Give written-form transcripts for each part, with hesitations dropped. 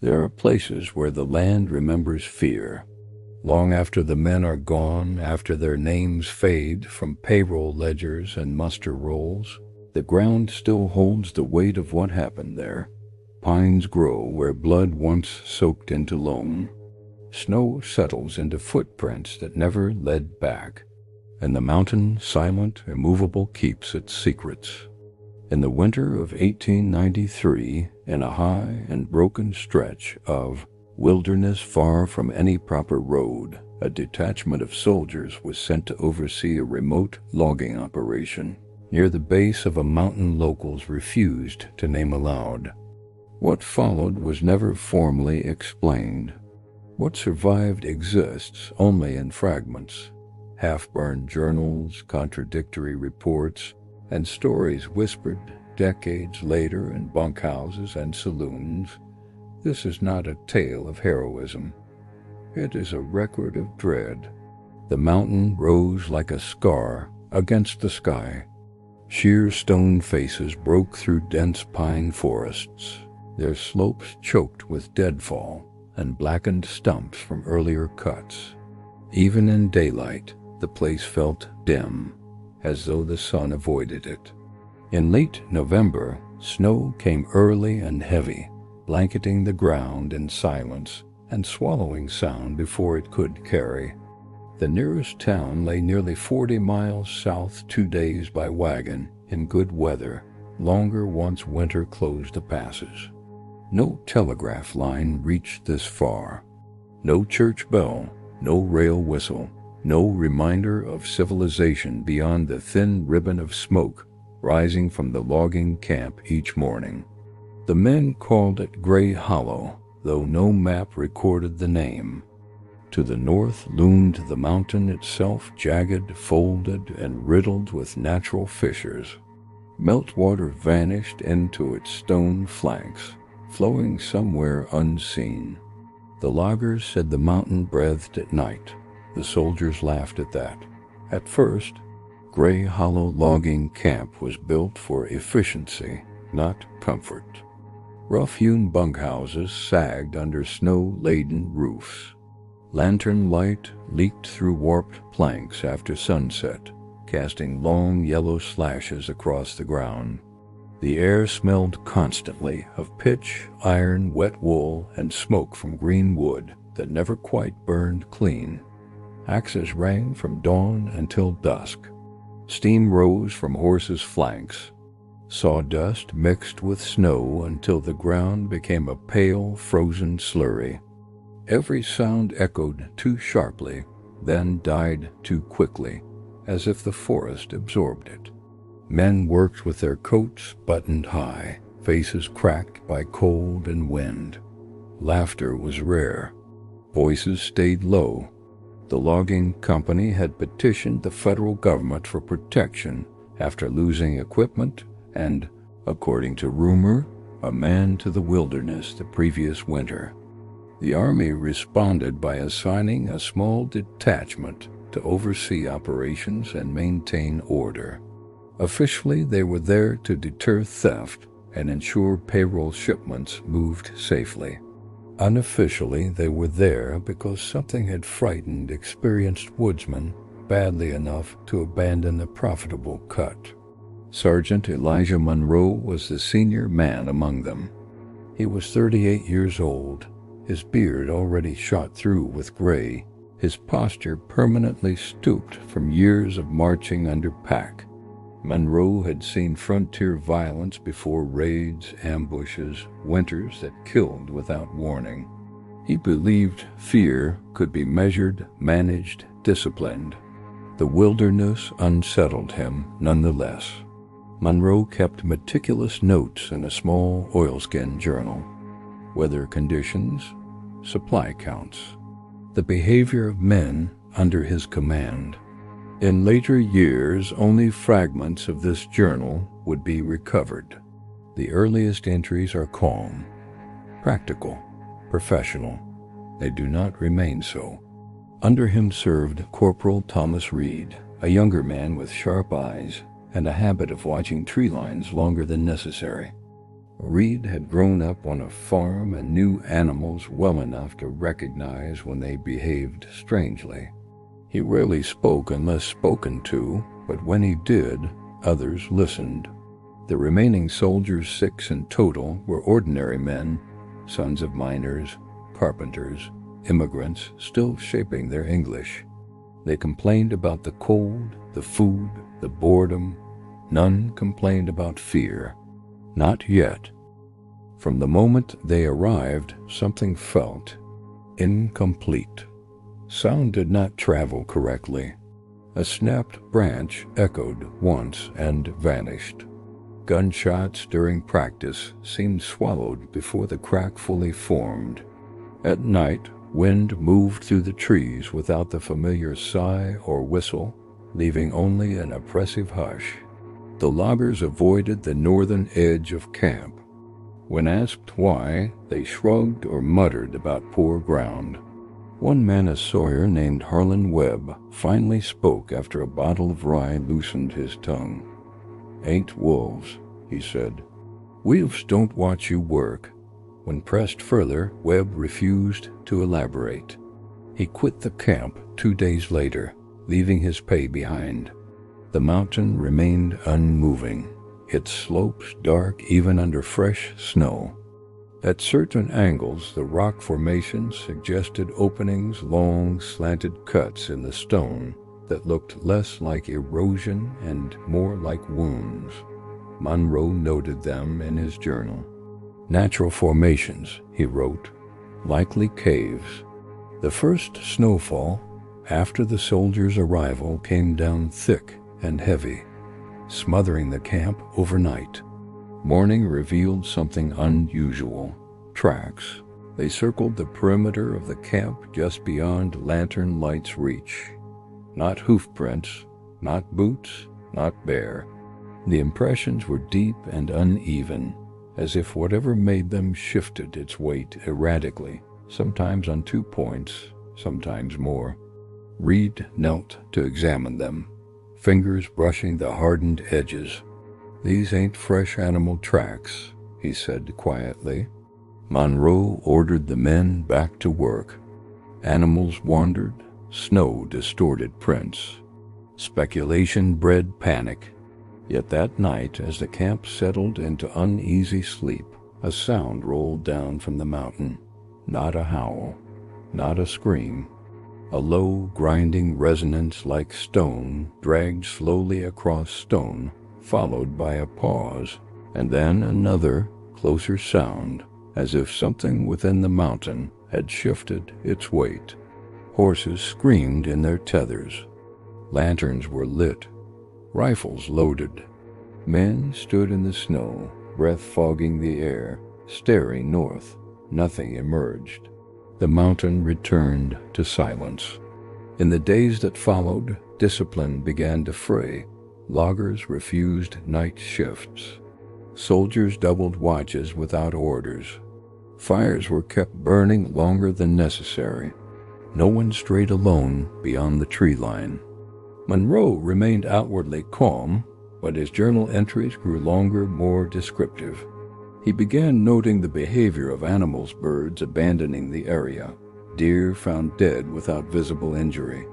There are places where the land remembers fear. Long after the men are gone, after their names fade from payroll ledgers and muster rolls, the ground still holds the weight of what happened there. Pines grow where blood once soaked into loam. Snow settles into footprints that never led back, and the mountain, silent, immovable, keeps its secrets. In the winter of 1893, in a high and broken stretch of wilderness far from any proper road, a detachment of soldiers was sent to oversee a remote logging operation near the base of a mountain locals refused to name aloud. What followed was never formally explained. What survived exists only in fragments, half-burned journals, contradictory reports, and stories whispered decades later in bunkhouses and saloons. This is not a tale of heroism. It is a record of dread. The mountain rose like a scar against the sky. Sheer stone faces broke through dense pine forests, their slopes choked with deadfall and blackened stumps from earlier cuts. Even in daylight, the place felt dim, as though the sun avoided it. In late November, snow came early and heavy, blanketing the ground in silence and swallowing sound before it could carry. The nearest town lay nearly 40 miles south, 2 days by wagon, in good weather, longer once winter closed the passes. No telegraph line reached this far. No church bell, no rail whistle, no reminder of civilization beyond the thin ribbon of smoke rising from the logging camp each morning. The men called it Gray Hollow, though no map recorded the name. To the north loomed the mountain itself, jagged, folded, and riddled with natural fissures. Meltwater vanished into its stone flanks, flowing somewhere unseen. The loggers said the mountain breathed at night. The soldiers laughed at that. At first, Gray Hollow Logging Camp was built for efficiency, not comfort. Rough-hewn bunkhouses sagged under snow-laden roofs. Lantern light leaked through warped planks after sunset, casting long yellow slashes across the ground. The air smelled constantly of pitch, iron, wet wool, and smoke from green wood that never quite burned clean. Axes rang from dawn until dusk. Steam rose from horses' flanks. Sawdust mixed with snow until the ground became a pale, frozen slurry. Every sound echoed too sharply, then died too quickly, as if the forest absorbed it. Men worked with their coats buttoned high, faces cracked by cold and wind. Laughter was rare. Voices stayed low. The logging company had petitioned the federal government for protection after losing equipment and, according to rumor, a man to the wilderness the previous winter. The Army responded by assigning a small detachment to oversee operations and maintain order. Officially, they were there to deter theft and ensure payroll shipments moved safely. Unofficially, they were there because something had frightened experienced woodsmen badly enough to abandon a profitable cut. Sergeant Elijah Monroe was the senior man among them. He was 38 years old, his beard already shot through with gray, his posture permanently stooped from years of marching under pack. Monroe had seen frontier violence before raids, ambushes, winters that killed without warning. He believed fear could be measured, managed, disciplined. The wilderness unsettled him nonetheless. Monroe kept meticulous notes in a small oilskin journal. Weather conditions, supply counts, the behavior of men under his command. In later years, only fragments of this journal would be recovered. The earliest entries are calm, practical, professional. They do not remain so. Under him served Corporal Thomas Reed, a younger man with sharp eyes and a habit of watching tree lines longer than necessary. Reed had grown up on a farm and knew animals well enough to recognize when they behaved strangely. He rarely spoke unless spoken to, but when he did, others listened. The remaining soldiers, 6 in total, were ordinary men, sons of miners, carpenters, immigrants still shaping their English. They complained about the cold, the food, the boredom. None complained about fear. Not yet. From the moment they arrived, something felt incomplete. Sound did not travel correctly. A snapped branch echoed once and vanished. Gunshots during practice seemed swallowed before the crack fully formed. At night, wind moved through the trees without the familiar sigh or whistle, leaving only an oppressive hush. The loggers avoided the northern edge of camp. When asked why, they shrugged or muttered about poor ground. One man, a sawyer named Harlan Webb, finally spoke after a bottle of rye loosened his tongue. "Ain't wolves," he said. "Wolves don't watch you work." When pressed further, Webb refused to elaborate. He quit the camp 2 days later, leaving his pay behind. The mountain remained unmoving, its slopes dark even under fresh snow. At certain angles, the rock formations suggested openings, long, slanted cuts in the stone that looked less like erosion and more like wounds. Monroe noted them in his journal. "Natural formations," he wrote, "likely caves." The first snowfall, after the soldiers' arrival, came down thick and heavy, smothering the camp overnight. Morning revealed something unusual. Tracks. They circled the perimeter of the camp just beyond lantern light's reach. Not hoof prints, not boots, not bare. The impressions were deep and uneven, as if whatever made them shifted its weight erratically, sometimes on 2 points, sometimes more. Reed knelt to examine them, fingers brushing the hardened edges. "These ain't fresh animal tracks," he said quietly. Monroe ordered the men back to work. Animals wandered, snow distorted prints. Speculation bred panic. Yet that night, as the camp settled into uneasy sleep, a sound rolled down from the mountain. Not a howl, not a scream. A low, grinding resonance like stone dragged slowly across stone, followed by a pause, and then another, closer sound, as if something within the mountain had shifted its weight. Horses screamed in their tethers. Lanterns were lit. Rifles loaded. Men stood in the snow, breath fogging the air, staring north. Nothing emerged. The mountain returned to silence. In the days that followed, discipline began to fray. Loggers refused night shifts. Soldiers doubled watches without orders. Fires were kept burning longer than necessary. No one strayed alone beyond the tree line. Monroe remained outwardly calm, but his journal entries grew longer, more descriptive. He began noting the behavior of animals, birds abandoning the area. Deer found dead without visible injury,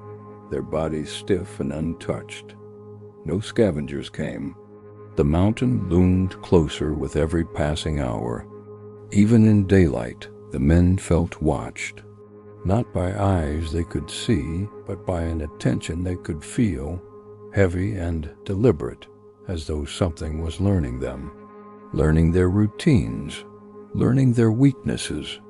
their bodies stiff and untouched. No scavengers came. The mountain loomed closer with every passing hour. Even in daylight, the men felt watched. Not by eyes they could see, but by an attention they could feel, heavy and deliberate, as though something was learning them, learning their routines, learning their weaknesses.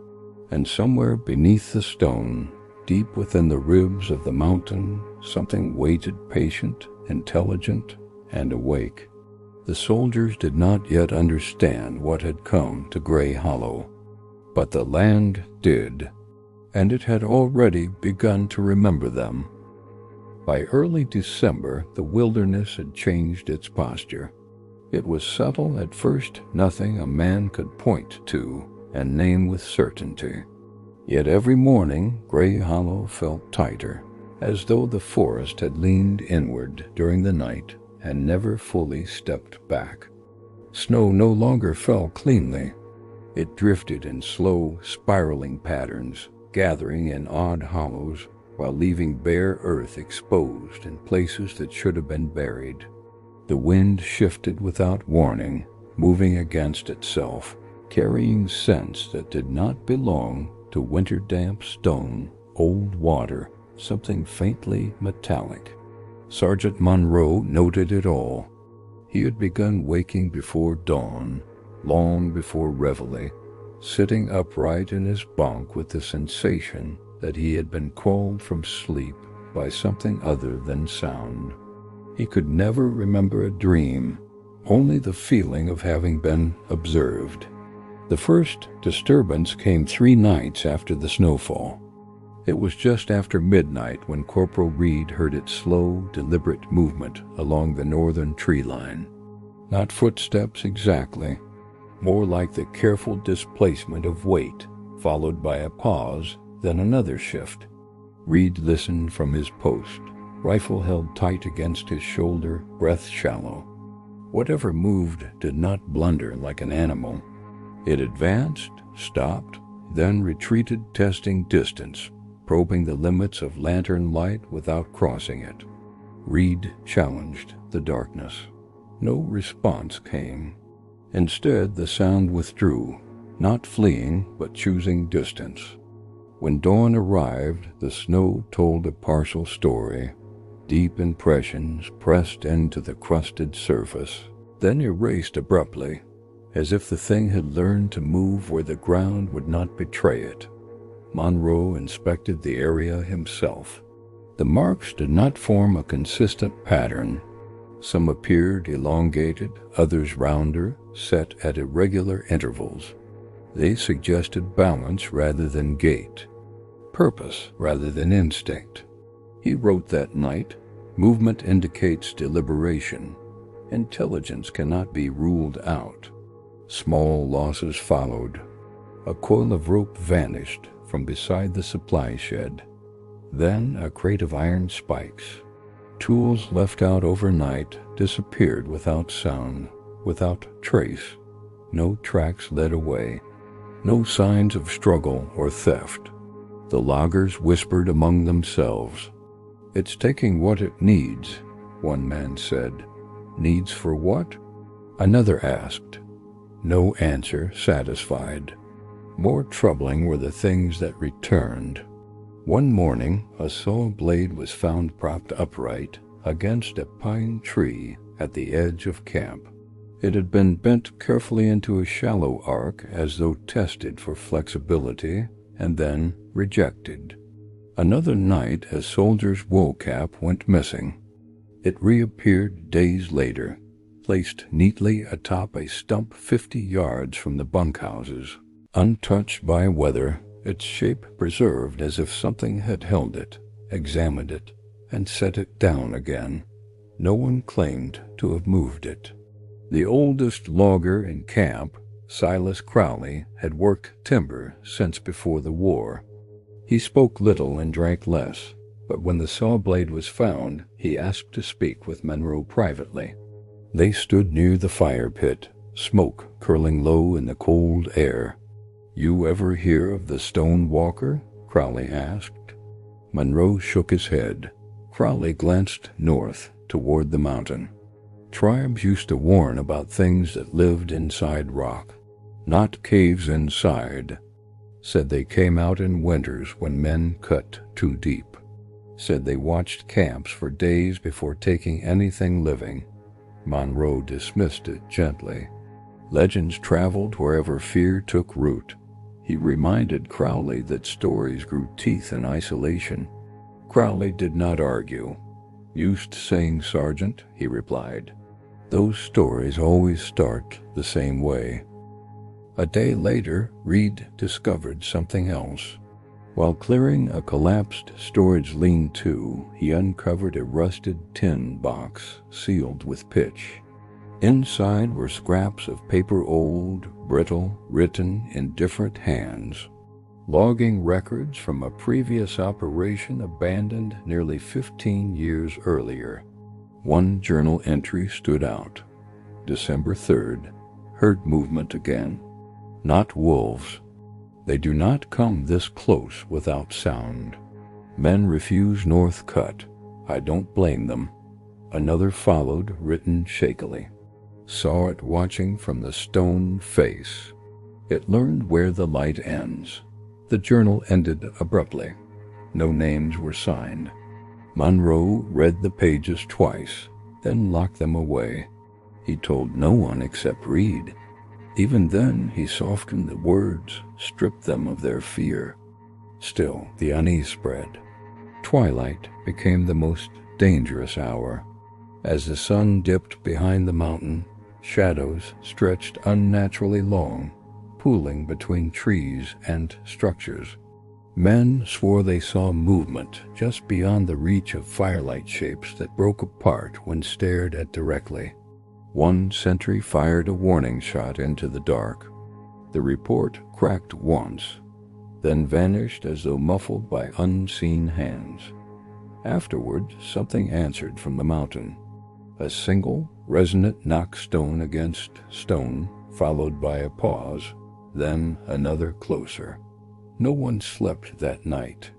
And somewhere beneath the stone, deep within the ribs of the mountain, something waited, patient, intelligent, and awake. The soldiers did not yet understand what had come to Gray Hollow, but the land did, and it had already begun to remember them. By early December, the wilderness had changed its posture. It was subtle at first, nothing a man could point to and name with certainty. Yet every morning, Gray Hollow felt tighter, as though the forest had leaned inward during the night and never fully stepped back. Snow no longer fell cleanly. It drifted in slow, spiraling patterns, gathering in odd hollows, while leaving bare earth exposed in places that should have been buried. The wind shifted without warning, moving against itself, carrying scents that did not belong to winter-damp stone, old water, something faintly metallic. Sergeant Monroe noted it all. He had begun waking before dawn, long before reveille, sitting upright in his bunk with the sensation that he had been called from sleep by something other than sound. He could never remember a dream, only the feeling of having been observed. The first disturbance came 3 nights after the snowfall. It was just after midnight when Corporal Reed heard its slow, deliberate movement along the northern tree line. Not footsteps exactly, more like the careful displacement of weight, followed by a pause, then another shift. Reed listened from his post, rifle held tight against his shoulder, breath shallow. Whatever moved did not blunder like an animal. It advanced, stopped, then retreated, testing distance, probing the limits of lantern light without crossing it. Reed challenged the darkness. No response came. Instead, the sound withdrew, not fleeing, but choosing distance. When dawn arrived, the snow told a partial story. Deep impressions pressed into the crusted surface, then erased abruptly, as if the thing had learned to move where the ground would not betray it. Monroe inspected the area himself. The marks did not form a consistent pattern. Some appeared elongated, others rounder, set at irregular intervals. They suggested balance rather than gait, purpose rather than instinct. He wrote that night, "Movement indicates deliberation. Intelligence cannot be ruled out." Small losses followed. A coil of rope vanished from beside the supply shed. Then a crate of iron spikes. Tools left out overnight disappeared without sound, without trace. No tracks led away. No signs of struggle or theft. The loggers whispered among themselves. "It's taking what it needs," one man said. "Needs for what?" Another asked. No answer satisfied. More troubling were the things that returned. One morning, a saw blade was found propped upright against a pine tree at the edge of camp. It had been bent carefully into a shallow arc as though tested for flexibility, and then rejected. Another night, a soldier's wool cap went missing. It reappeared days later, placed neatly atop a stump 50 yards from the bunkhouses. Untouched by weather, its shape preserved as if something had held it, examined it, and set it down again. No one claimed to have moved it. The oldest logger in camp, Silas Crowley, had worked timber since before the war. He spoke little and drank less, but when the saw blade was found, he asked to speak with Monroe privately. They stood near the fire pit, smoke curling low in the cold air. "You ever hear of the Stone Walker?" Crowley asked. Monroe shook his head. Crowley glanced north toward the mountain. "Tribes used to warn about things that lived inside rock, not caves inside. Said they came out in winters when men cut too deep. Said they watched camps for days before taking anything living." Monroe dismissed it gently. Legends traveled wherever fear took root. He reminded Crowley that stories grew teeth in isolation. Crowley did not argue. "Used saying, Sergeant," he replied. "Those stories always start the same way." A day later, Reed discovered something else. While clearing a collapsed storage lean-to, he uncovered a rusted tin box sealed with pitch. Inside were scraps of paper, old, brittle, written in different hands. Logging records from a previous operation abandoned nearly 15 years earlier. One journal entry stood out. December 3rd, heard movement again. Not wolves. They do not come this close without sound. Men refuse North Cut. I don't blame them. Another followed, written shakily. Saw it watching from the stone face. It learned where the light ends. The journal ended abruptly. No names were signed. Monroe read the pages twice, then locked them away. He told no one except Reed. Even then, he softened the words, stripped them of their fear. Still, the unease spread. Twilight became the most dangerous hour. As the sun dipped behind the mountain, shadows stretched unnaturally long, pooling between trees and structures. Men swore they saw movement just beyond the reach of firelight shapes that broke apart when stared at directly. One sentry fired a warning shot into the dark. The report cracked once, then vanished as though muffled by unseen hands. Afterward, something answered from the mountain. A single, resonant knock stone against stone, followed by a pause, then another closer. No one slept that night.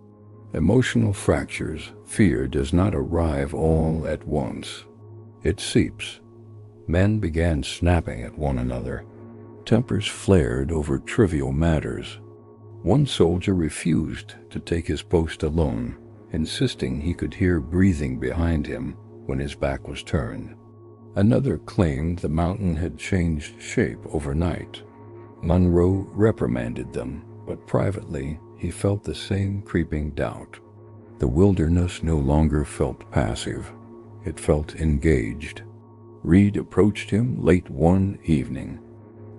Emotional fractures, fear does not arrive all at once. It seeps. Men began snapping at one another. Tempers flared over trivial matters. One soldier refused to take his post alone, insisting he could hear breathing behind him when his back was turned. Another claimed the mountain had changed shape overnight. Monroe reprimanded them, but privately he felt the same creeping doubt. The wilderness no longer felt passive. It felt engaged. Reed approached him late one evening.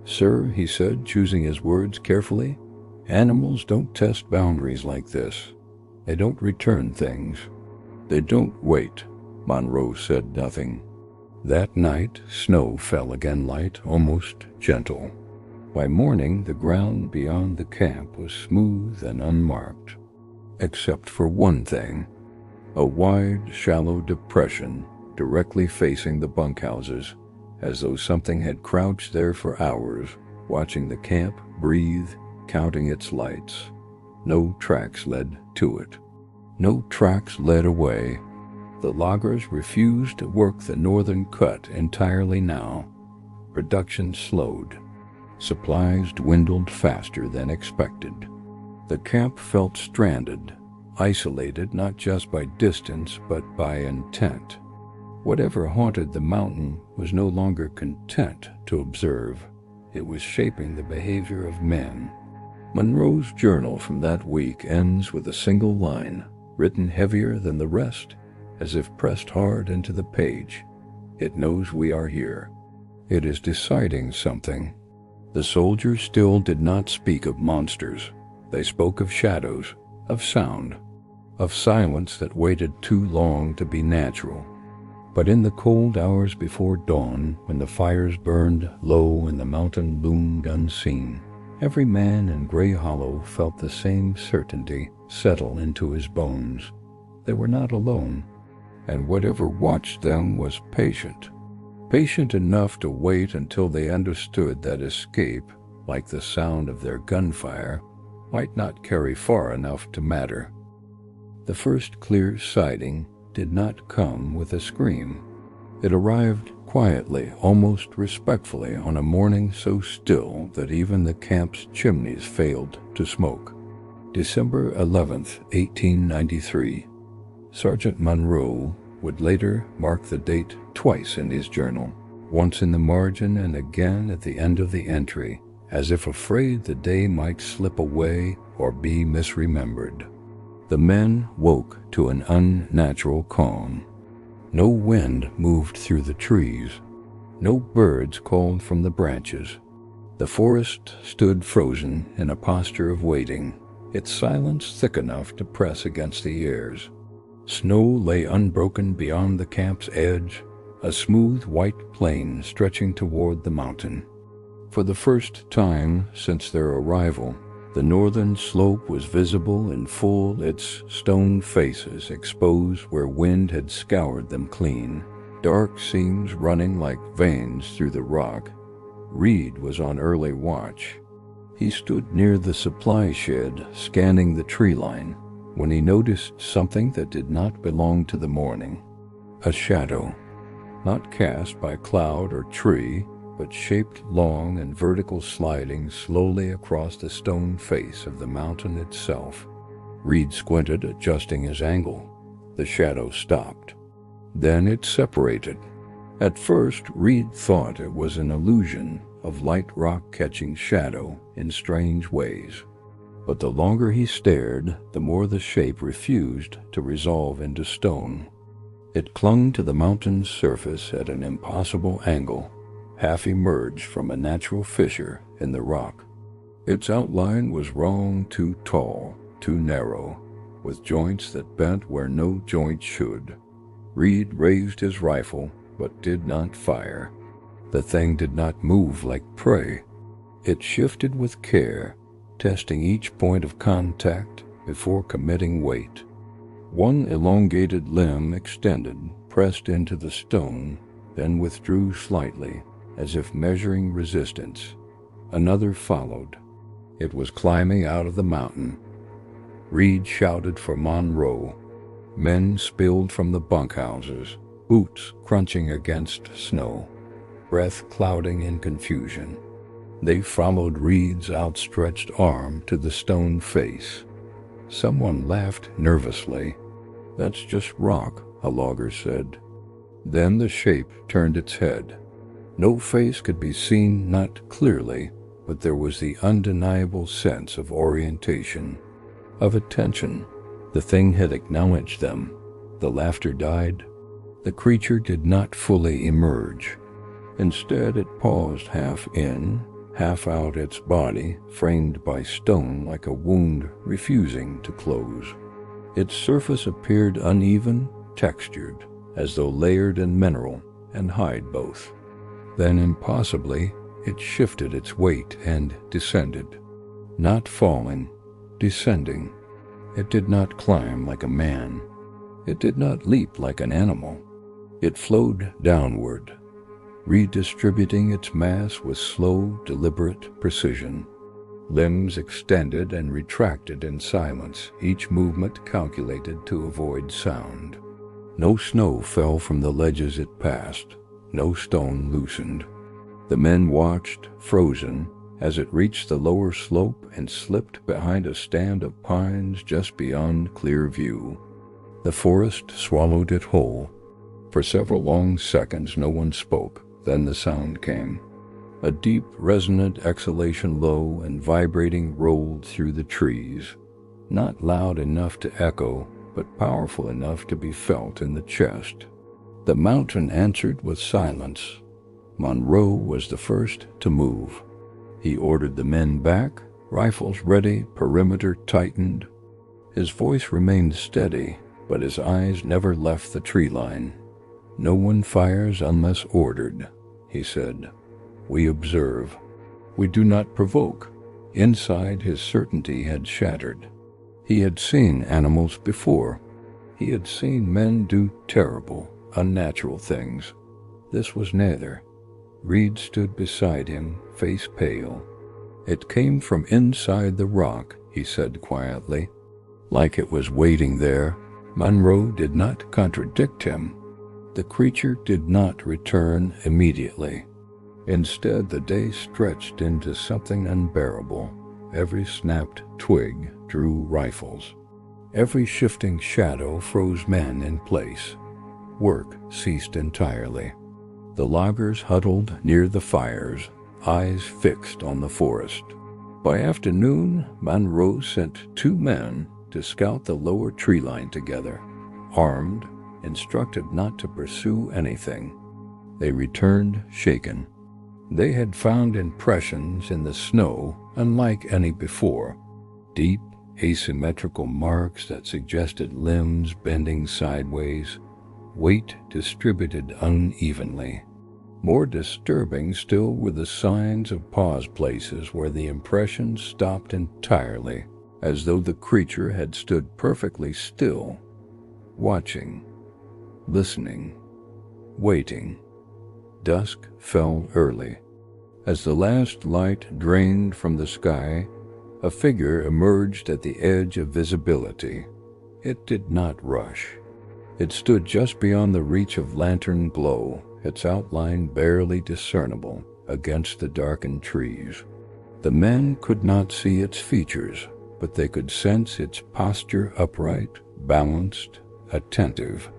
"Sir," he said, choosing his words carefully, "animals don't test boundaries like this. They don't return things. They don't wait." Monroe said nothing. That night, snow fell again light, almost gentle. By morning, the ground beyond the camp was smooth and unmarked, except for one thing: a wide, shallow depression directly facing the bunkhouses, as though something had crouched there for hours, watching the camp breathe, counting its lights. No tracks led to it. No tracks led away. The loggers refused to work the northern cut entirely now. Production slowed. Supplies dwindled faster than expected. The camp felt stranded, isolated not just by distance but by intent. Whatever haunted the mountain was no longer content to observe. It was shaping the behavior of men. Monroe's journal from that week ends with a single line, written heavier than the rest, as if pressed hard into the page. It knows we are here. It is deciding something. The soldiers still did not speak of monsters. They spoke of shadows, of sound, of silence that waited too long to be natural. But in the cold hours before dawn, when the fires burned low and the mountain loomed unseen, every man in Gray Hollow felt the same certainty settle into his bones. They were not alone, and whatever watched them was patient. Patient enough to wait until they understood that escape, like the sound of their gunfire, might not carry far enough to matter. The first clear sighting did not come with a scream. It arrived quietly, almost respectfully, on a morning so still that even the camp's chimneys failed to smoke. December 11th, 1893. Sergeant Monroe would later mark the date twice in his journal, once in the margin and again at the end of the entry, as if afraid the day might slip away or be misremembered. The men woke to an unnatural calm. No wind moved through the trees. No birds called from the branches. The forest stood frozen in a posture of waiting, its silence thick enough to press against the ears. Snow lay unbroken beyond the camp's edge, a smooth white plain stretching toward the mountain. For the first time since their arrival, the northern slope was visible in full, its stone faces exposed where wind had scoured them clean, dark seams running like veins through the rock. Reed was on early watch. He stood near the supply shed, scanning the tree line, when he noticed something that did not belong to the morning. A shadow, not cast by cloud or tree, but shaped long and vertical, sliding slowly across the stone face of the mountain itself. Reed squinted, adjusting his angle. The shadow stopped. Then it separated. At first, Reed thought it was an illusion of light rock catching shadow in strange ways. But the longer he stared, the more the shape refused to resolve into stone. It clung to the mountain's surface at an impossible angle, half emerged from a natural fissure in the rock. Its outline was wrong, too tall, too narrow, with joints that bent where no joint should. Reed raised his rifle, but did not fire. The thing did not move like prey. It shifted with care, testing each point of contact before committing weight. One elongated limb extended, pressed into the stone, then withdrew slightly, as if measuring resistance. Another followed. It was climbing out of the mountain. Reed shouted for Monroe. Men spilled from the bunkhouses, boots crunching against snow, breath clouding in confusion. They followed Reed's outstretched arm to the stone face. Someone laughed nervously. "That's just rock," a logger said. Then the shape turned its head. No face could be seen, not clearly, but there was the undeniable sense of orientation, of attention. The thing had acknowledged them. The laughter died. The creature did not fully emerge. Instead, it paused, half in, half out, its body framed by stone like a wound refusing to close. Its surface appeared uneven, textured, as though layered in mineral and hide both. Then, impossibly, it shifted its weight and descended. Not falling, descending. It did not climb like a man. It did not leap like an animal. It flowed downward, redistributing its mass with slow, deliberate precision. Limbs extended and retracted in silence, each movement calculated to avoid sound. No snow fell from the ledges it passed. No stone loosened. The men watched, frozen, as it reached the lower slope and slipped behind a stand of pines just beyond clear view. The forest swallowed it whole. For several long seconds no one spoke. Then the sound came. A deep, resonant exhalation, low and vibrating, rolled through the trees. Not loud enough to echo, but powerful enough to be felt in the chest. The mountain answered with silence. Monroe was the first to move. He ordered the men back, rifles ready, perimeter tightened. His voice remained steady, but his eyes never left the tree line. "No one fires unless ordered," he said. "We observe. We do not provoke." Inside, his certainty had shattered. He had seen animals before. He had seen men do terrible, unnatural things. This was neither. Reed stood beside him, face pale. "It came from inside the rock," he said quietly, like it was waiting there. Monroe did not contradict him. The creature did not return immediately. Instead, the day stretched into something unbearable. Every snapped twig drew rifles. Every shifting shadow froze men in place. Work ceased entirely. The loggers huddled near the fires, eyes fixed on the forest. By afternoon, Monroe sent 2 men to scout the lower tree line together, armed, instructed not to pursue anything. They returned shaken. They had found impressions in the snow unlike any before, deep, asymmetrical marks that suggested limbs bending sideways, weight distributed unevenly. More disturbing still were the signs of pause places where the impressions stopped entirely, as though the creature had stood perfectly still, watching, listening, waiting. Dusk fell early. As the last light drained from the sky, a figure emerged at the edge of visibility. It did not rush. It stood just beyond the reach of lantern glow, its outline barely discernible against the darkened trees. The men could not see its features, but they could sense its posture upright, balanced, attentive.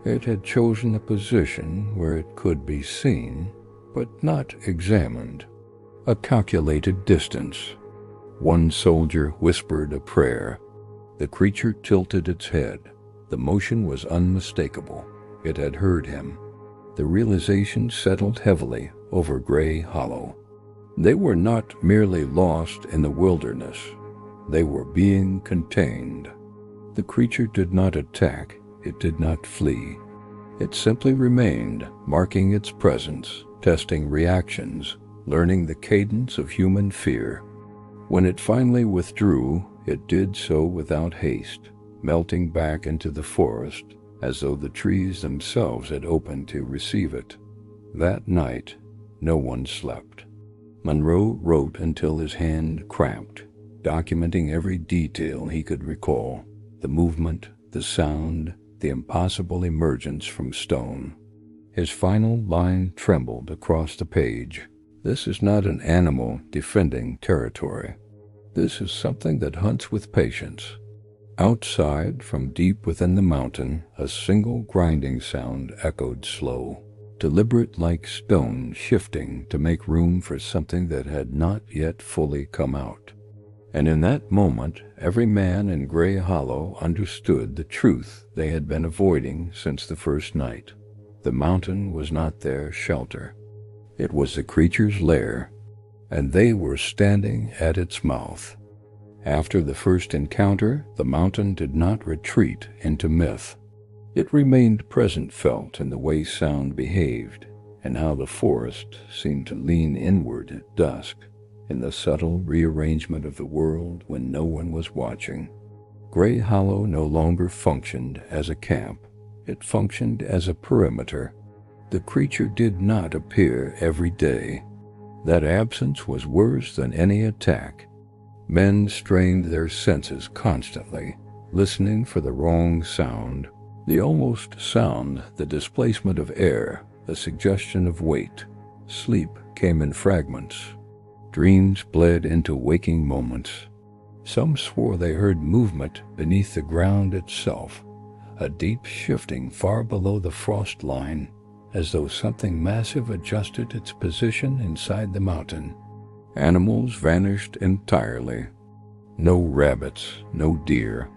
It had chosen a position where it could be seen, but not examined. A calculated distance. One soldier whispered a prayer. The creature tilted its head. The motion was unmistakable. It had heard him. The realization settled heavily over Gray Hollow. They were not merely lost in the wilderness. They were being contained. The creature did not attack. It did not flee. It simply remained, marking its presence, testing reactions, learning the cadence of human fear. When it finally withdrew, it did so without haste, melting back into the forest as though the trees themselves had opened to receive it. That night, no one slept. Monroe wrote until his hand cramped, documenting every detail he could recall, the movement, the sound, the impossible emergence from stone. His final line trembled across the page. This is not an animal defending territory. This is something that hunts with patience. Outside, from deep within the mountain, a single grinding sound echoed slow, deliberate like stone shifting to make room for something that had not yet fully come out. And in that moment, every man in Gray Hollow understood the truth they had been avoiding since the first night. The mountain was not their shelter. It was the creature's lair, and they were standing at its mouth. After the first encounter, the mountain did not retreat into myth. It remained present felt in the way sound behaved, and how the forest seemed to lean inward at dusk, in the subtle rearrangement of the world when no one was watching. Gray Hollow no longer functioned as a camp. It functioned as a perimeter. The creature did not appear every day. That absence was worse than any attack. Men strained their senses constantly, listening for the wrong sound, the almost sound, the displacement of air, the suggestion of weight. Sleep came in fragments. Dreams bled into waking moments. Some swore they heard movement beneath the ground itself, a deep shifting far below the frost line, as though something massive adjusted its position inside the mountain. Animals vanished entirely. No rabbits, no deer.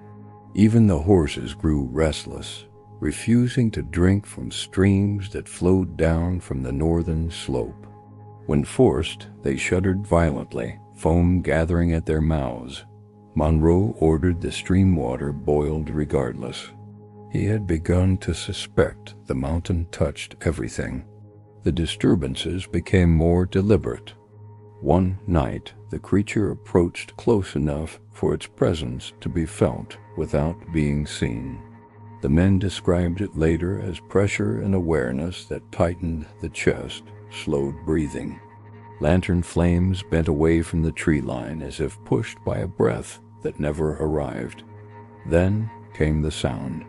Even the horses grew restless, refusing to drink from streams that flowed down from the northern slope. When forced, they shuddered violently, foam gathering at their mouths. Monroe ordered the stream water boiled regardless. He had begun to suspect the mountain touched everything. The disturbances became more deliberate. One night, the creature approached close enough for its presence to be felt without being seen. The men described it later as pressure and awareness that tightened the chest, slowed breathing. Lantern flames bent away from the tree line as if pushed by a breath that never arrived. Then came the sound.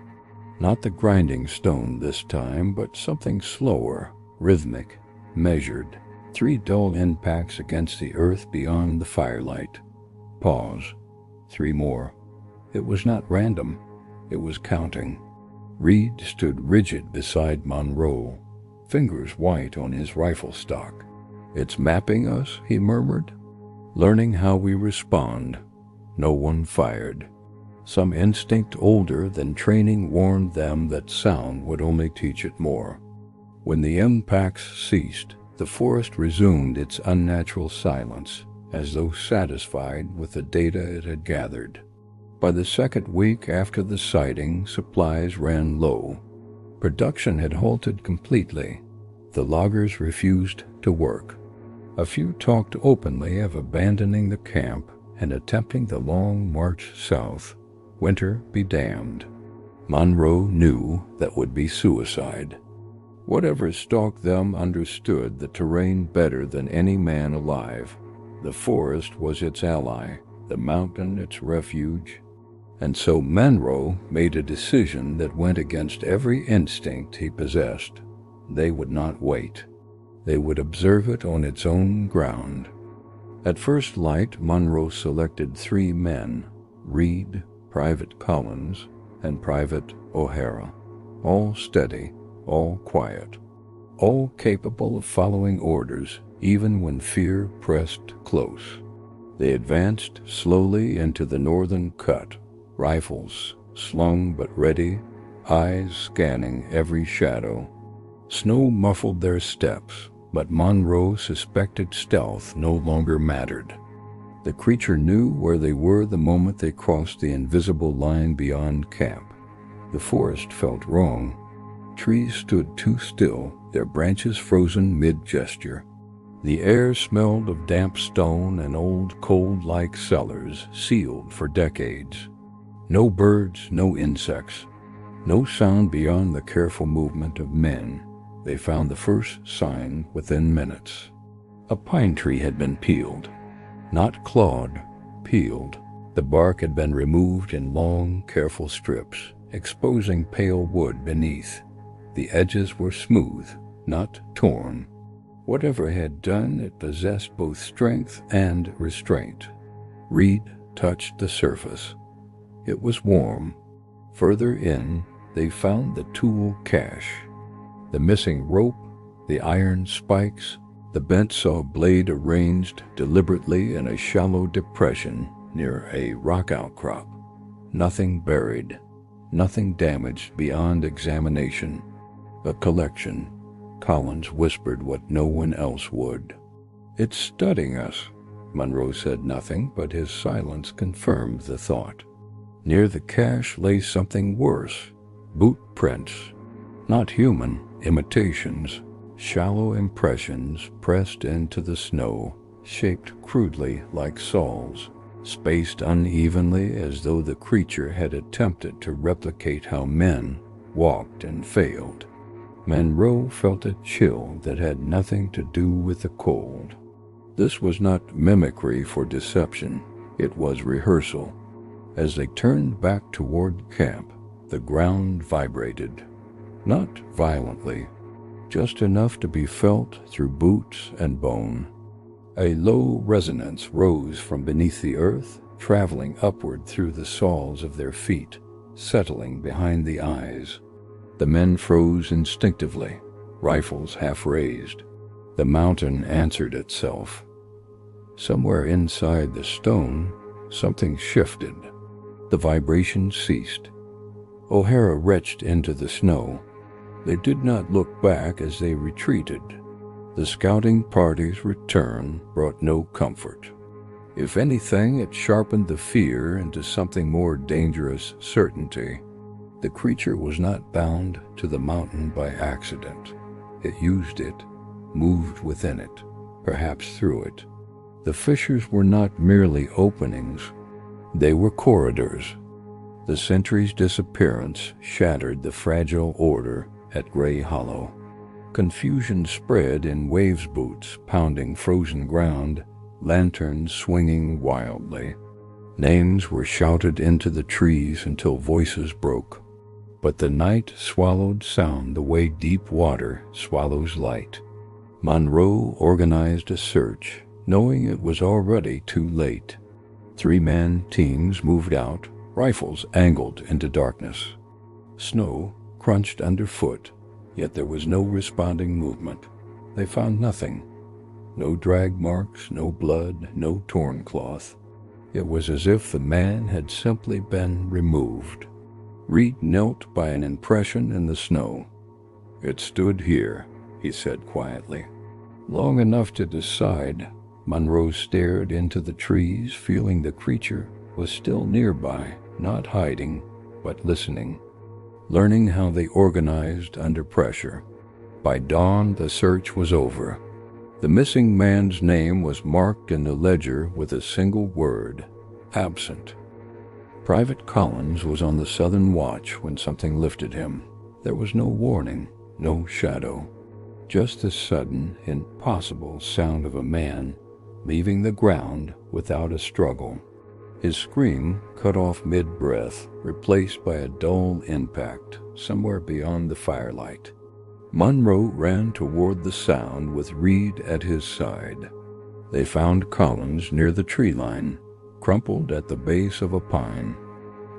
Not the grinding stone this time, but something slower, rhythmic, measured. 3 dull impacts against the earth beyond the firelight. Pause. 3 more. It was not random. It was counting. Reed stood rigid beside Monroe, fingers white on his rifle stock. "It's mapping us," he murmured, "learning how we respond." No one fired. Some instinct older than training warned them that sound would only teach it more. When the impacts ceased, the forest resumed its unnatural silence, as though satisfied with the data it had gathered. By the second week after the sighting, supplies ran low. Production had halted completely. The loggers refused to work. A few talked openly of abandoning the camp and attempting the long march south. Winter be damned. Monroe knew that would be suicide. Whatever stalked them understood the terrain better than any man alive. The forest was its ally, the mountain its refuge, and so Monroe made a decision that went against every instinct he possessed. They would not wait. They would observe it on its own ground. At first light, Monroe selected 3 men, Reed, Private Collins, and Private O'Hara, all steady, all quiet, all capable of following orders even when fear pressed close. They advanced slowly into the northern cut, rifles slung but ready, eyes scanning every shadow. Snow muffled their steps, but Monroe suspected stealth no longer mattered. The creature knew where they were the moment they crossed the invisible line beyond camp. The forest felt wrong. Trees stood too still, their branches frozen mid-gesture. The air smelled of damp stone and old cold-like cellars sealed for decades. No birds, no insects, no sound beyond the careful movement of men. They found the first sign within minutes. A pine tree had been peeled. Not clawed, peeled. The bark had been removed in long, careful strips, exposing pale wood beneath. The edges were smooth, not torn. Whatever had done it possessed both strength and restraint. Reed touched the surface. It was warm. Further in, they found the tool cache. The missing rope, the iron spikes, the bent saw blade arranged deliberately in a shallow depression near a rock outcrop. Nothing buried, nothing damaged beyond examination. A collection. Collins whispered what no one else would. "It's studying us." Monroe said nothing, but his silence confirmed the thought. Near the cache lay something worse. Boot prints. Not human, imitations. Shallow impressions pressed into the snow, shaped crudely like soles, spaced unevenly as though the creature had attempted to replicate how men walked and failed. Monroe felt a chill that had nothing to do with the cold. This was not mimicry for deception, it was rehearsal. As they turned back toward camp, the ground vibrated. Not violently, just enough to be felt through boots and bone. A low resonance rose from beneath the earth, traveling upward through the soles of their feet, settling behind the eyes. The men froze instinctively, rifles half raised. The mountain answered itself. Somewhere inside the stone, something shifted. The vibration ceased. O'Hara retched into the snow. They did not look back as they retreated. The scouting party's return brought no comfort. If anything, it sharpened the fear into something more dangerous certainty. The creature was not bound to the mountain by accident. It used it, moved within it, perhaps through it. The fissures were not merely openings. They were corridors. The century's disappearance shattered the fragile order at Gray Hollow. Confusion spread in waves boots pounding frozen ground, lanterns swinging wildly. Names were shouted into the trees until voices broke. But the night swallowed sound the way deep water swallows light. Monroe organized a search, knowing it was already too late. 3-man teams moved out, rifles angled into darkness. Snow crunched underfoot, yet there was no responding movement. They found nothing. No drag marks, no blood, no torn cloth. It was as if the man had simply been removed. Reed knelt by an impression in the snow. "It stood here," he said quietly. Long enough to decide, Monroe stared into the trees, feeling the creature was still nearby, not hiding, but listening, learning how they organized under pressure. By dawn, the search was over. The missing man's name was marked in the ledger with a single word: absent. Private Collins was on the southern watch when something lifted him. There was no warning, no shadow. Just the sudden, impossible sound of a man leaving the ground without a struggle. His scream cut off mid-breath, replaced by a dull impact somewhere beyond the firelight. Monroe ran toward the sound with Reed at his side. They found Collins near the tree line, crumpled at the base of a pine.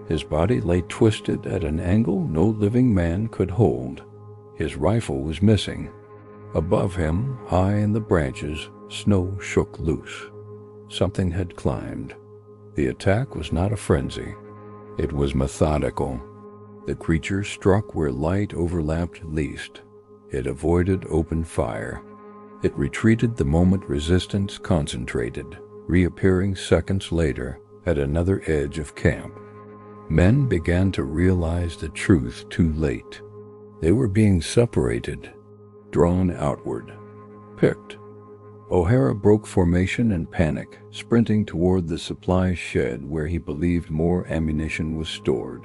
His body lay twisted at an angle no living man could hold. His rifle was missing. Above him, high in the branches, snow shook loose. Something had climbed. The attack was not a frenzy. It was methodical. The creature struck where light overlapped least. It avoided open fire. It retreated the moment resistance concentrated, reappearing seconds later at another edge of camp. Men began to realize the truth too late. They were being separated, drawn outward, picked. O'Hara broke formation in panic, sprinting toward the supply shed where he believed more ammunition was stored.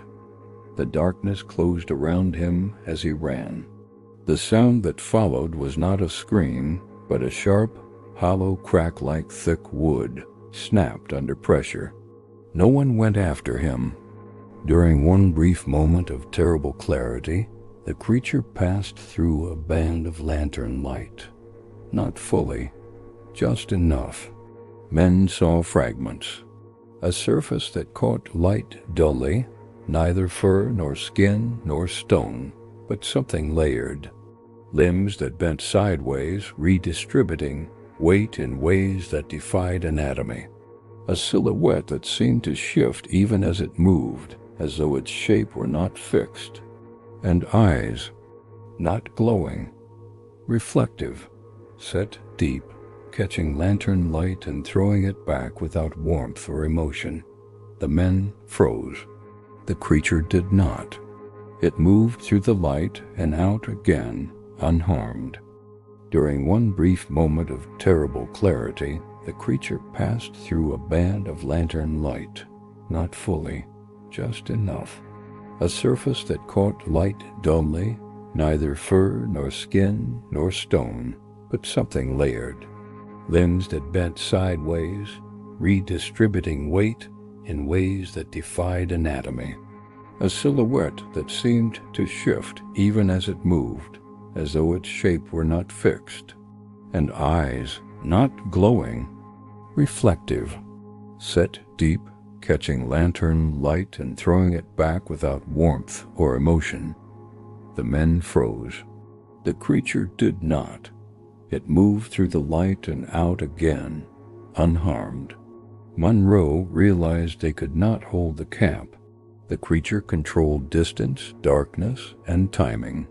The darkness closed around him as he ran. The sound that followed was not a scream, but a sharp, hollow crack like thick wood, snapped under pressure. No one went after him. During one brief moment of terrible clarity, the creature passed through a band of lantern light. Not fully, just enough. Men saw fragments. A surface that caught light dully, neither fur nor skin nor stone, but something layered. Limbs that bent sideways, redistributing weight in ways that defied anatomy. A silhouette that seemed to shift even as it moved, as though its shape were not fixed. And eyes, not glowing, reflective, set deep, catching lantern light and throwing it back without warmth or emotion. The men froze. The creature did not. It moved through the light and out again, unharmed. During one brief moment of terrible clarity, the creature passed through a band of lantern light, not fully, just enough. A surface that caught light dully, neither fur nor skin nor stone, but something layered. Limbs that bent sideways, redistributing weight in ways that defied anatomy. A silhouette that seemed to shift even as it moved, as though its shape were not fixed. And eyes, not glowing, reflective, set deep, catching lantern light and throwing it back without warmth or emotion. The men froze. The creature did not. It moved through the light and out again, unharmed. Monroe realized they could not hold the camp. The creature controlled distance, darkness, and timing.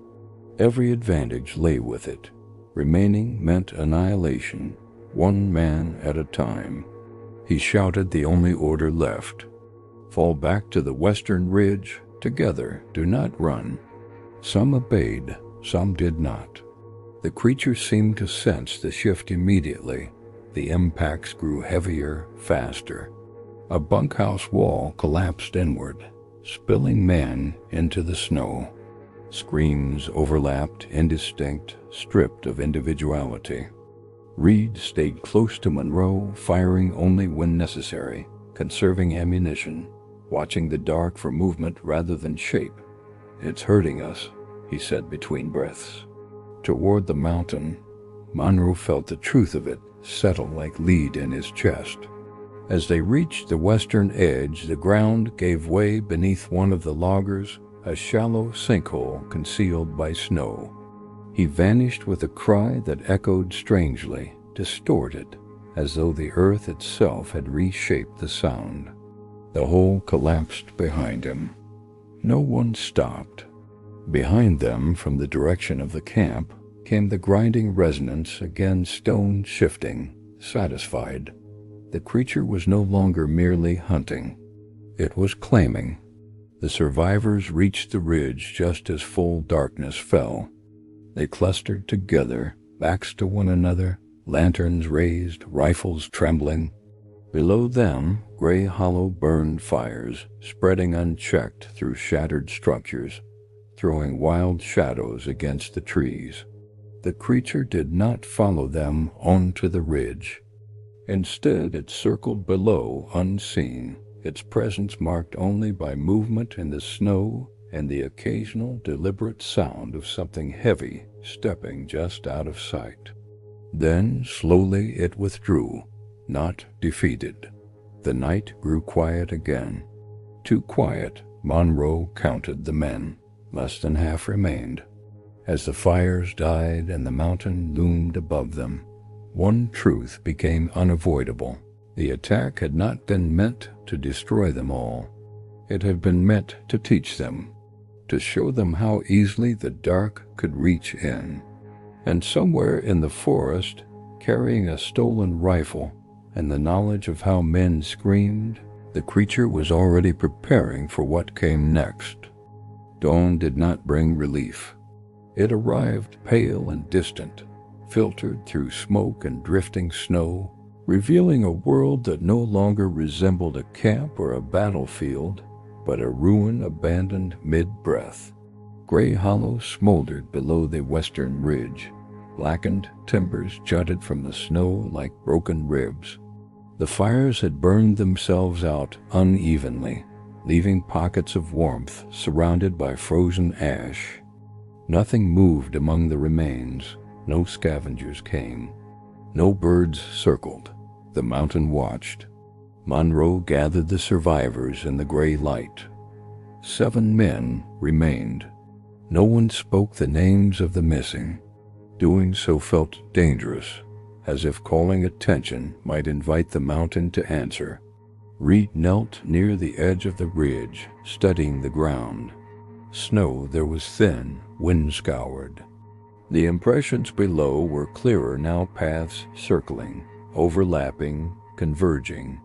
Every advantage lay with it. Remaining meant annihilation, one man at a time. He shouted the only order left. Fall back to the western ridge, together, do not run. Some obeyed, some did not. The creature seemed to sense the shift immediately. The impacts grew heavier, faster. A bunkhouse wall collapsed inward, spilling men into the snow. Screams overlapped, indistinct, stripped of individuality. Reed stayed close to Monroe, firing only when necessary, conserving ammunition, watching the dark for movement rather than shape. "It's hurting us," he said between breaths. Toward the mountain, Monroe felt the truth of it settle like lead in his chest. As they reached the western edge, the ground gave way beneath one of the loggers, a shallow sinkhole concealed by snow. He vanished with a cry that echoed strangely, distorted, as though the earth itself had reshaped the sound. The hole collapsed behind him. No one stopped. Behind them, from the direction of the camp, came the grinding resonance, again stone shifting, satisfied. The creature was no longer merely hunting. It was claiming. The survivors reached the ridge just as full darkness fell. They clustered together, backs to one another, lanterns raised, rifles trembling. Below them, gray hollow burned fires, spreading unchecked through shattered structures. throwing wild shadows against the trees. The creature did not follow them onto the ridge. Instead, it circled below unseen, its presence marked only by movement in the snow and the occasional deliberate sound of something heavy stepping just out of sight. Then, slowly, it withdrew, not defeated. The night grew quiet again. Too quiet, Monroe counted the men. Less than half remained. As the fires died and the mountain loomed above them, one truth became unavoidable. The attack had not been meant to destroy them all. It had been meant to teach them, to show them how easily the dark could reach in. And somewhere in the forest, carrying a stolen rifle and the knowledge of how men screamed, the creature was already preparing for what came next. Dawn did not bring relief. It arrived pale and distant, filtered through smoke and drifting snow, revealing a world that no longer resembled a camp or a battlefield, but a ruin abandoned mid-breath. Gray hollows smoldered below the western ridge. Blackened timbers jutted from the snow like broken ribs. The fires had burned themselves out unevenly, leaving pockets of warmth surrounded by frozen ash. Nothing moved among the remains. No scavengers came. No birds circled. The mountain watched. Monroe gathered the survivors in the gray light. 7 men remained. No one spoke the names of the missing. Doing so felt dangerous, as if calling attention might invite the mountain to answer. Reed knelt near the edge of the ridge, studying the ground. Snow there was thin, wind-scoured. The impressions below were clearer now, paths circling, overlapping, converging.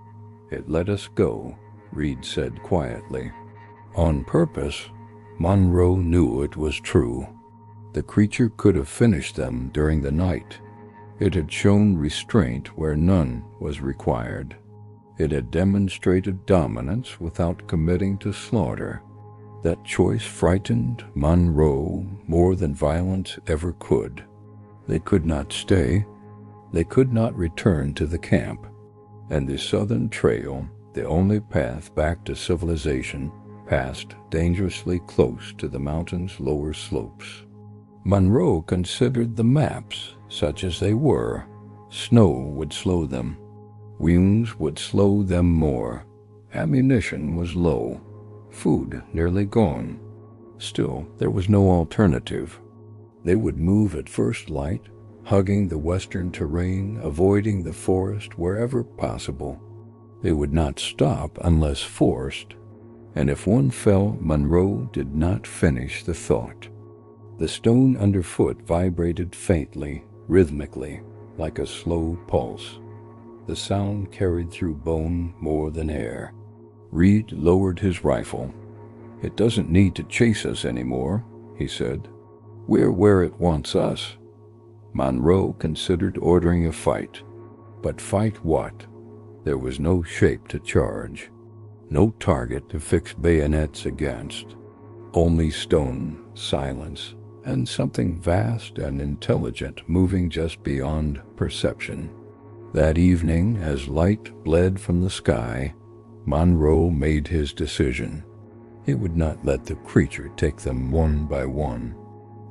"It let us go," Reed said quietly. On purpose, Monroe knew it was true. The creature could have finished them during the night. It had shown restraint where none was required. It had demonstrated dominance without committing to slaughter. That choice frightened Monroe more than violence ever could. They could not stay. They could not return to the camp. And the southern trail, the only path back to civilization, passed dangerously close to the mountain's lower slopes. Monroe considered the maps, such as they were. Snow would slow them. Wounds would slow them more. Ammunition was low. Food nearly gone. Still, there was no alternative. They would move at first light, hugging the western terrain, avoiding the forest wherever possible. They would not stop unless forced. And if one fell, Monroe did not finish the thought. The stone underfoot vibrated faintly, rhythmically, like a slow pulse. The sound carried through bone more than air. Reed lowered his rifle. "It doesn't need to chase us anymore," he said. "We're where it wants us." Monroe considered ordering a fight. But fight what? There was no shape to charge. No target to fix bayonets against. Only stone, silence, and something vast and intelligent moving just beyond perception. That evening, as light bled from the sky, Monroe made his decision. He would not let the creature take them one by one.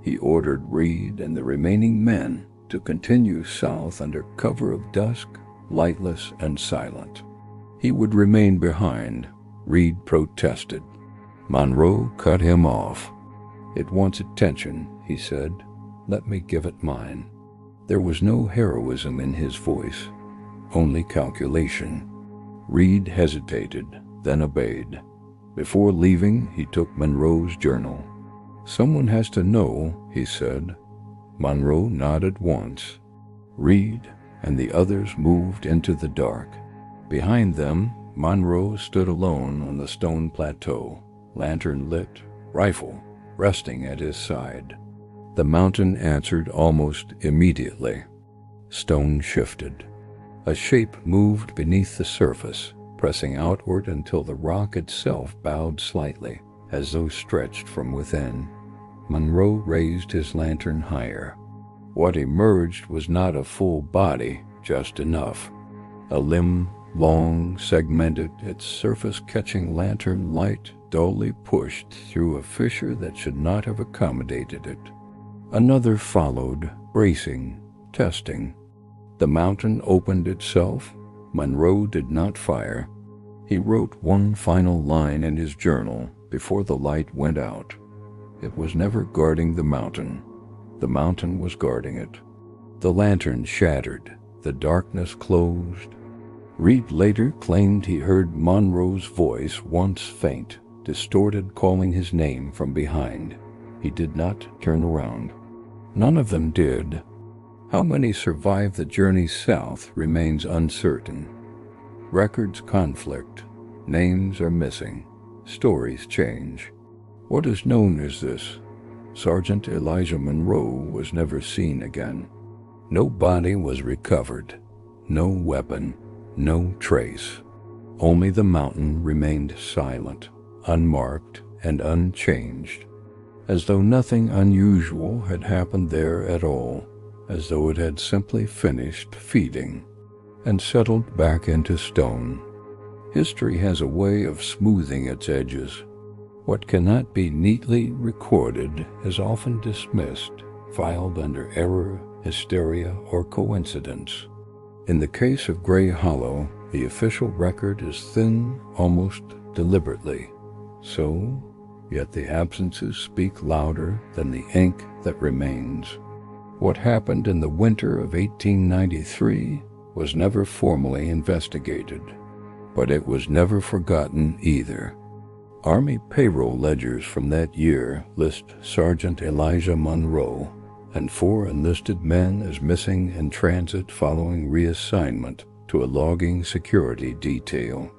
He ordered Reed and the remaining men to continue south under cover of dusk, lightless and silent. He would remain behind. Reed protested. Monroe cut him off. "It wants attention," he said. "Let me give it mine." There was no heroism in his voice, only calculation. Reed hesitated, then obeyed. Before leaving, he took Monroe's journal. "Someone has to know," he said. Monroe nodded once. Reed and the others moved into the dark. Behind them, Monroe stood alone on the stone plateau, lantern lit, rifle resting at his side. The mountain answered almost immediately. Stone shifted. A shape moved beneath the surface, pressing outward until the rock itself bowed slightly, as though stretched from within. Monroe raised his lantern higher. What emerged was not a full body, just enough. A limb, long, segmented, its surface catching lantern light dully pushed through a fissure that should not have accommodated it. Another followed, bracing, testing. The mountain opened itself. Monroe did not fire. He wrote one final line in his journal before the light went out. It was never guarding the mountain. The mountain was guarding it. The lantern shattered. The darkness closed. Reed later claimed he heard Monroe's voice, once faint, distorted, calling his name from behind. He did not turn around. None of them did. How many survived the journey south remains uncertain. Records conflict. Names are missing. Stories change. What is known as this? Sergeant Elijah Monroe was never seen again. No body was recovered. No weapon. No trace. Only the mountain remained silent, unmarked, and unchanged, as though nothing unusual had happened there at all, as though it had simply finished feeding and settled back into stone. History has a way of smoothing its edges. What cannot be neatly recorded is often dismissed, filed under error, hysteria, or coincidence. In the case of Gray Hollow, the official record is thin almost deliberately. So, yet the absences speak louder than the ink that remains. What happened in the winter of 1893 was never formally investigated, but it was never forgotten either. Army payroll ledgers from that year list Sergeant Elijah Monroe and 4 enlisted men as missing in transit following reassignment to a logging security detail.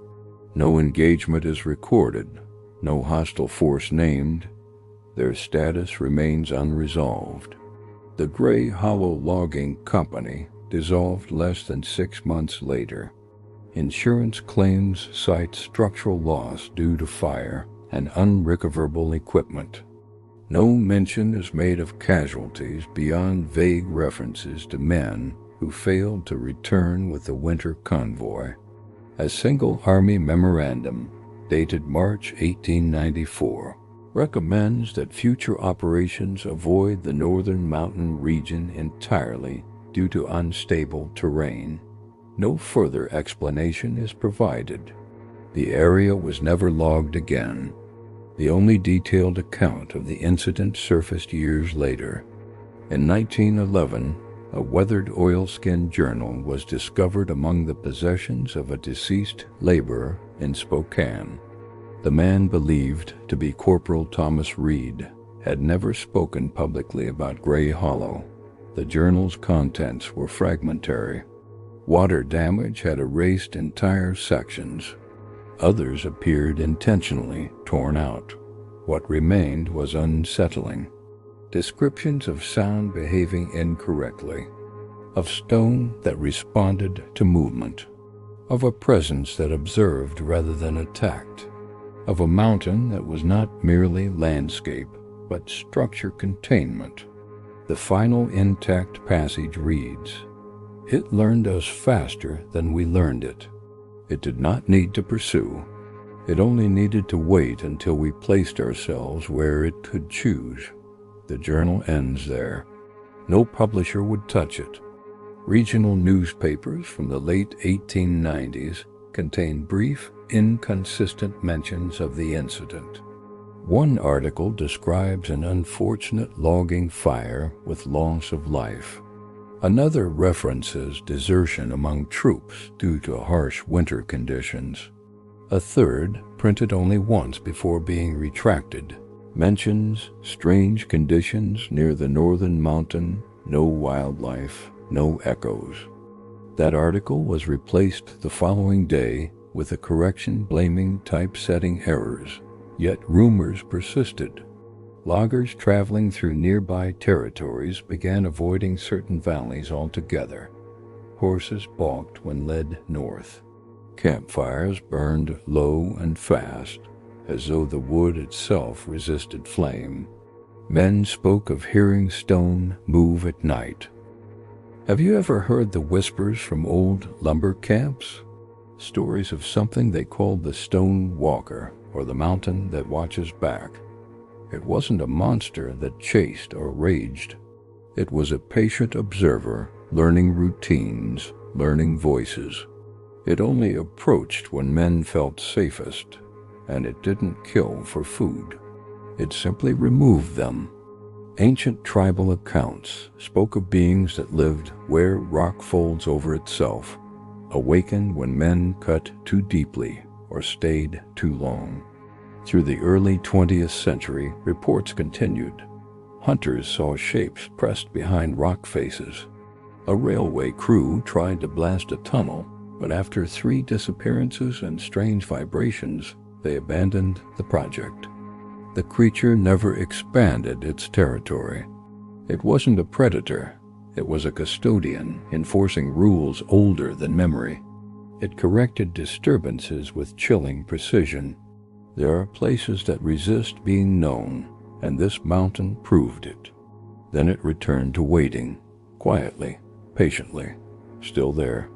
No engagement is recorded, no hostile force named. Their status remains unresolved. The Gray Hollow Logging Company dissolved less than 6 months later. Insurance claims cite structural loss due to fire and unrecoverable equipment. No mention is made of casualties beyond vague references to men who failed to return with the winter convoy. A single Army memorandum, dated March 1894, recommends that future operations avoid the northern mountain region entirely due to unstable terrain. No further explanation is provided. The area was never logged again. The only detailed account of the incident surfaced years later. In 1911, a weathered oilskin journal was discovered among the possessions of a deceased laborer in Spokane. The man, believed to be Corporal Thomas Reed, had never spoken publicly about Gray Hollow. The journal's contents were fragmentary. Water damage had erased entire sections. Others appeared intentionally torn out. What remained was unsettling. Descriptions of sound behaving incorrectly, of stone that responded to movement, of a presence that observed rather than attacked, of a mountain that was not merely landscape, but structure containment. The final intact passage reads, "It learned us faster than we learned it. It did not need to pursue. It only needed to wait until we placed ourselves where it could choose." The journal ends there. No publisher would touch it. Regional newspapers from the late 1890s contain brief, inconsistent mentions of the incident. One article describes an unfortunate logging fire with loss of life. Another references desertion among troops due to harsh winter conditions. A third, printed only once before being retracted, mentions strange conditions near the northern mountain, no wildlife, no echoes. That article was replaced the following day with a correction blaming typesetting errors, yet rumors persisted. Loggers traveling through nearby territories began avoiding certain valleys altogether. Horses balked when led north. Campfires burned low and fast, as though the wood itself resisted flame. Men spoke of hearing stone move at night. Have you ever heard the whispers from old lumber camps? Stories of something they called the stone walker, or the mountain that watches back. It wasn't a monster that chased or raged. It was a patient observer, learning routines, learning voices. It only approached when men felt safest, and it didn't kill for food. It simply removed them. Ancient tribal accounts spoke of beings that lived where rock folds over itself, awakened when men cut too deeply or stayed too long. Through the early 20th century, reports continued. Hunters saw shapes pressed behind rock faces. A railway crew tried to blast a tunnel, but after 3 disappearances and strange vibrations, they abandoned the project. The creature never expanded its territory. It wasn't a predator. It was a custodian enforcing rules older than memory. It corrected disturbances with chilling precision. There are places that resist being known, and this mountain proved it. Then it returned to waiting, quietly, patiently, still there.